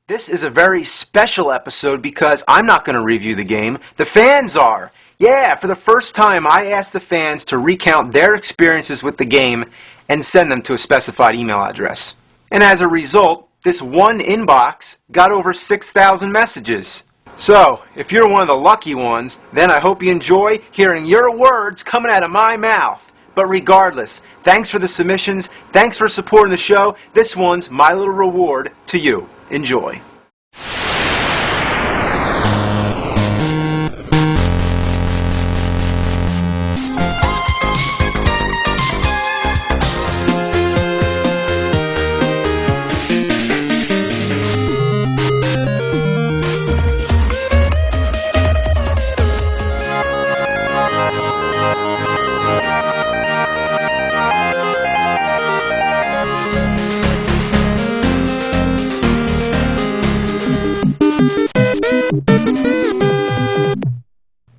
This is a very special episode because I'm not going to review the game. The fans are. Yeah, for the first time I asked the fans to recount their experiences with the game and send them to a specified email address. And as a result, this one inbox got over 6,000 messages. So, if you're one of the lucky ones, then I hope you enjoy hearing your words coming out of my mouth. But regardless, thanks for the submissions, thanks for supporting the show. This one's my little reward to you. Enjoy.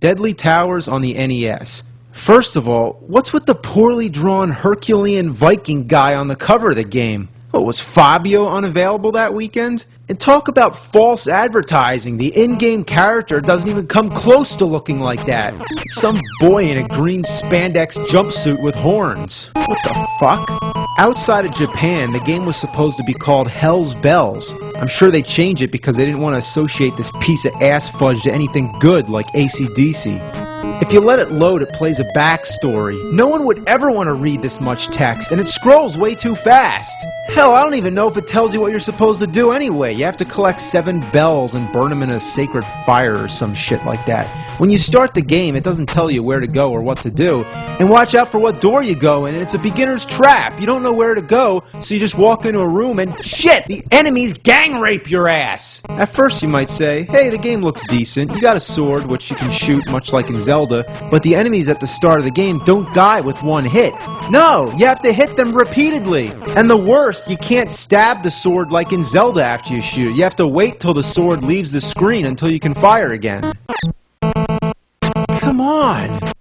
Deadly Towers on the NES. First of all, what's with the poorly drawn Herculean Viking guy on the cover of the game? What, was Fabio unavailable that weekend? And talk about false advertising. The in-game character doesn't even come close to looking like that. It's some boy in a green spandex jumpsuit with horns. What the fuck? Outside of Japan, the game was supposed to be called Hell's Bells. I'm sure they changed it because they didn't want to associate this piece of ass fudge to anything good like AC/DC. If you let it load, it plays a backstory. No one would ever want to read this much text, and it scrolls way too fast. Hell, I don't even know if it tells you what you're supposed to do anyway. You have to collect 7 bells and burn them in a sacred fire or some shit like that. When you start the game, it doesn't tell you where to go or what to do. And watch out for what door you go in. It's a beginner's trap. You don't know where to go, so you just walk into a room and shit, the enemies gang rape your ass. At first you might say, hey, the game looks decent. You got a sword, which you can shoot much like in Zelda, but the enemies at the start of the game don't die with one hit. No, you have to hit them repeatedly. And the worst, you can't stab the sword like in Zelda after you shoot it. You have to wait till the sword leaves the screen until you can fire again. Come on!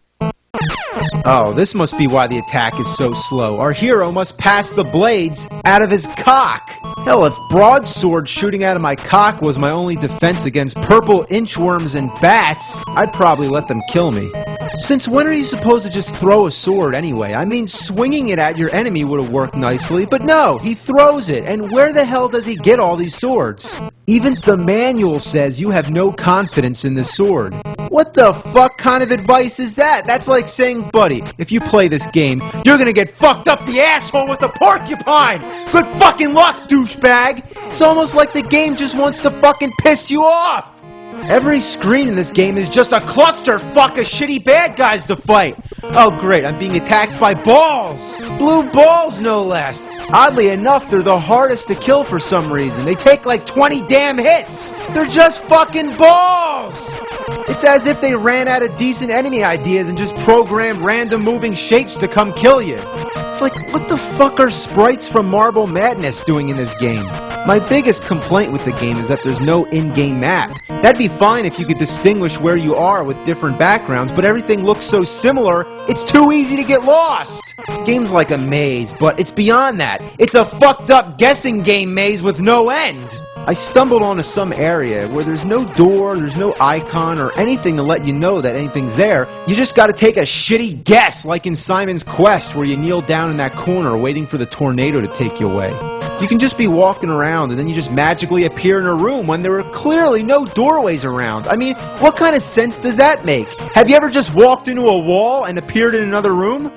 Oh, this must be why the attack is so slow. Our hero must pass the blades out of his cock. Hell, if broadsword shooting out of my cock was my only defense against purple inchworms and bats, I'd probably let them kill me. Since when are you supposed to just throw a sword anyway? I mean, swinging it at your enemy would have worked nicely, but no, he throws it, and where the hell does he get all these swords? Even the manual says you have no confidence in the sword. What the fuck kind of advice is that? That's like saying, buddy, if you play this game, you're gonna get fucked up the asshole with a porcupine! Good fucking luck, douchebag! It's almost like the game just wants to fucking piss you off! Every screen in this game is just a clusterfuck of shitty bad guys to fight. Oh great, I'm being attacked by balls! Blue balls, no less. Oddly enough, they're the hardest to kill for some reason. They take like 20 damn hits. They're just fucking balls! It's as if they ran out of decent enemy ideas and just programmed random moving shapes to come kill you. It's like, what the fuck are sprites from Marble Madness doing in this game? My biggest complaint with the game is that there's no in-game map. That'd be fine if you could distinguish where you are with different backgrounds, but everything looks so similar, it's too easy to get lost! The game's like a maze, but it's beyond that. It's a fucked up guessing game maze with no end! I stumbled onto some area where there's no door, there's no icon, or anything to let you know that anything's there. You just gotta take a shitty guess, like in Simon's Quest, where you kneel down in that corner waiting for the tornado to take you away. You can just be walking around and then you just magically appear in a room when there are clearly no doorways around. I mean, what kind of sense does that make? Have you ever just walked into a wall and appeared in another room?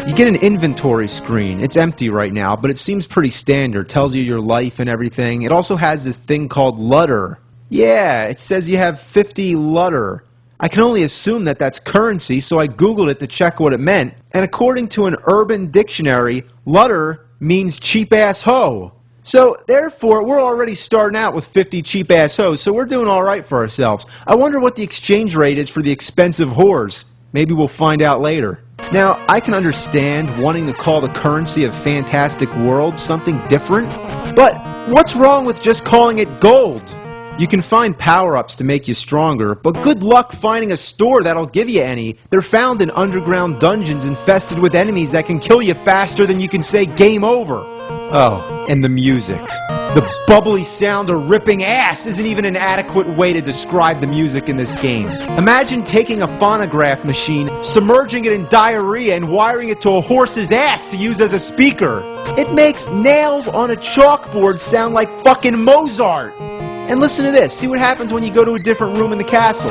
You get an inventory screen. It's empty right now, but it seems pretty standard. Tells you your life and everything. It also has this thing called Lutter. Yeah, it says you have 50 Lutter. I can only assume that that's currency, so I googled it to check what it meant. And according to an Urban Dictionary, Lutter means cheap-ass hoe. So, therefore, we're already starting out with 50 cheap-ass hoes, so we're doing alright for ourselves. I wonder what the exchange rate is for the expensive whores. Maybe we'll find out later. Now, I can understand wanting to call the currency of Fantastic World something different, but what's wrong with just calling it gold? You can find power-ups to make you stronger, but good luck finding a store that'll give you any. They're found in underground dungeons infested with enemies that can kill you faster than you can say game over. Oh, and the music. The bubbly sound of ripping ass isn't even an adequate way to describe the music in this game. Imagine taking a phonograph machine, submerging it in diarrhea, and wiring it to a horse's ass to use as a speaker. It makes nails on a chalkboard sound like fucking Mozart. And listen to this. See what happens when you go to a different room in the castle.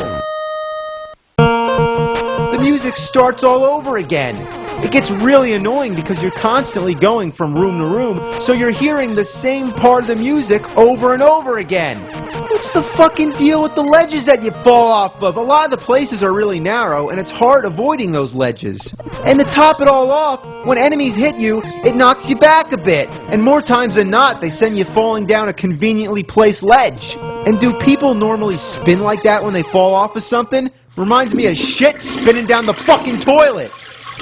The music starts all over again. It gets really annoying because you're constantly going from room to room, so you're hearing the same part of the music over and over again. What's the fucking deal with the ledges that you fall off of? A lot of the places are really narrow, and it's hard avoiding those ledges. And to top it all off, when enemies hit you, it knocks you back a bit. And more times than not, they send you falling down a conveniently placed ledge. And do people normally spin like that when they fall off of something? Reminds me of shit spinning down the fucking toilet.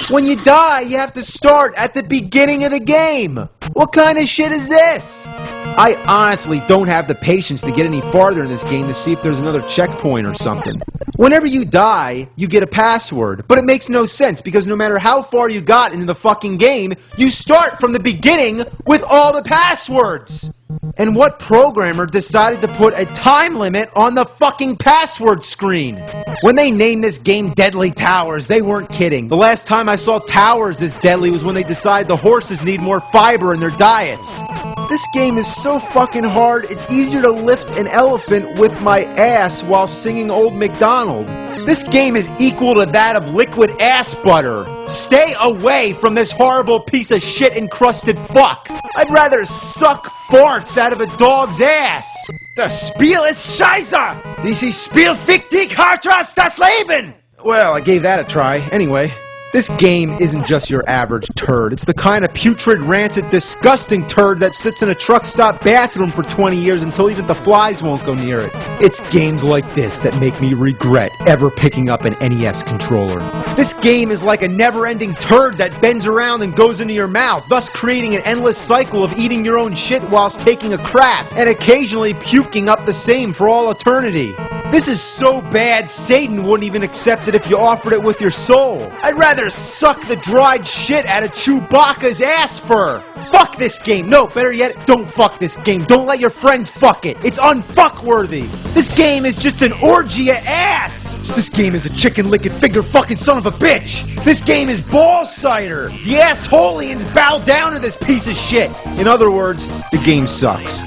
When you die, you have to start at the beginning of the game. What kind of shit is this? I honestly don't have the patience to get any farther in this game to see if there's another checkpoint or something. Whenever you die, you get a password, but it makes no sense because no matter how far you got into the fucking game, you start from the beginning with all the passwords. And what programmer decided to put a time limit on the fucking password screen? When they named this game Deadly Towers, they weren't kidding. The last time I saw towers this deadly was when they decided the horses need more fiber in their diets. This game is so fucking hard, it's easier to lift an elephant with my ass while singing Old MacDonald. This game is equal to that of liquid ass butter. Stay away from this horrible piece of shit encrusted fuck. I'd rather suck farts out of a dog's ass. Das Spiel ist scheiße. Dieses Spiel fickt dich hartras das Leben. Well, I gave that a try. Anyway, this game isn't just your average turd. It's the kind of putrid, rancid, disgusting turd that sits in a truck stop bathroom for 20 years until even the flies won't go near it. It's games like this that make me regret ever picking up an NES controller. This game is like a never-ending turd that bends around and goes into your mouth, thus creating an endless cycle of eating your own shit whilst taking a crap, and occasionally puking up the same for all eternity. This is so bad, Satan wouldn't even accept it if you offered it with your soul. I'd rather suck the dried shit out of Chewbacca's ass fur. Fuck this game. No, better yet, don't fuck this game. Don't let your friends fuck it. It's unfuckworthy. This game is just an orgy of ass. This game is a chicken licking finger fucking son of a bitch. This game is ball cider. The assholians bow down to this piece of shit. In other words, the game sucks.